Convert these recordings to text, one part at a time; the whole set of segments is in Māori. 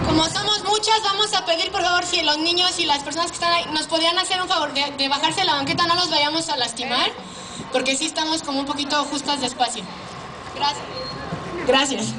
Como somos muchas, vamos a pedir por favor si los niños y las personas que están ahí nos podrían hacer un favor de bajarse de la banqueta, no nos vayamos a lastimar, porque sí estamos como un poquito justas de espacio. Gracias. Gracias.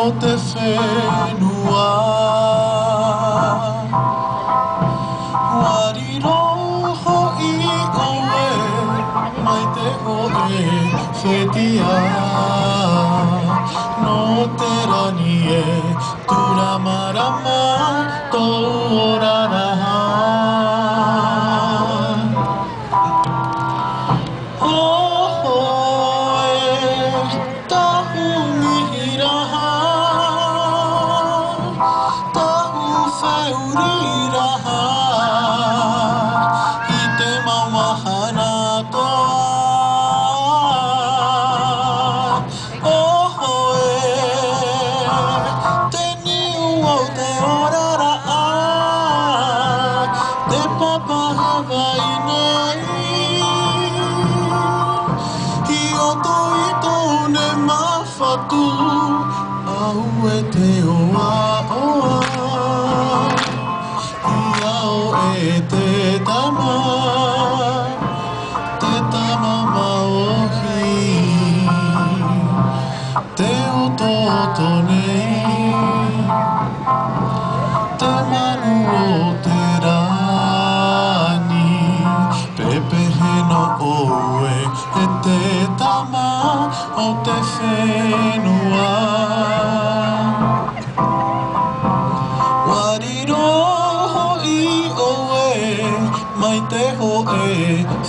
o te whenua Wariroho I oe mai te oe whetia No te rani e turamarama tōraraha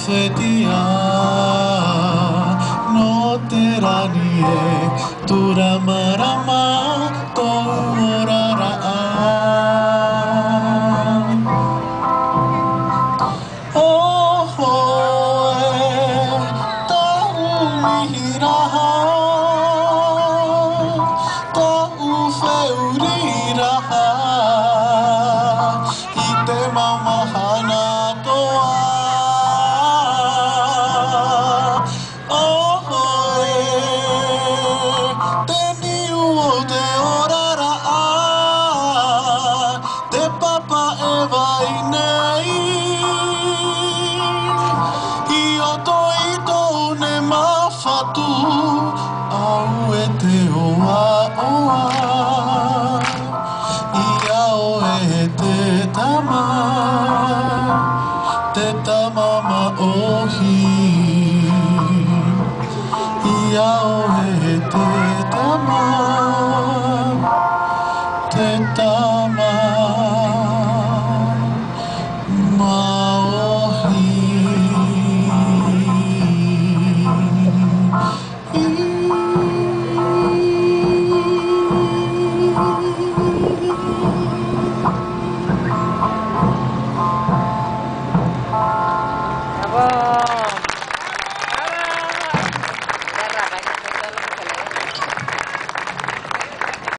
Whetia no te rani e turamarama tōrara'a Oho e ta'u mihiraha ta'u wheuriraha I te mamahana toa Te tama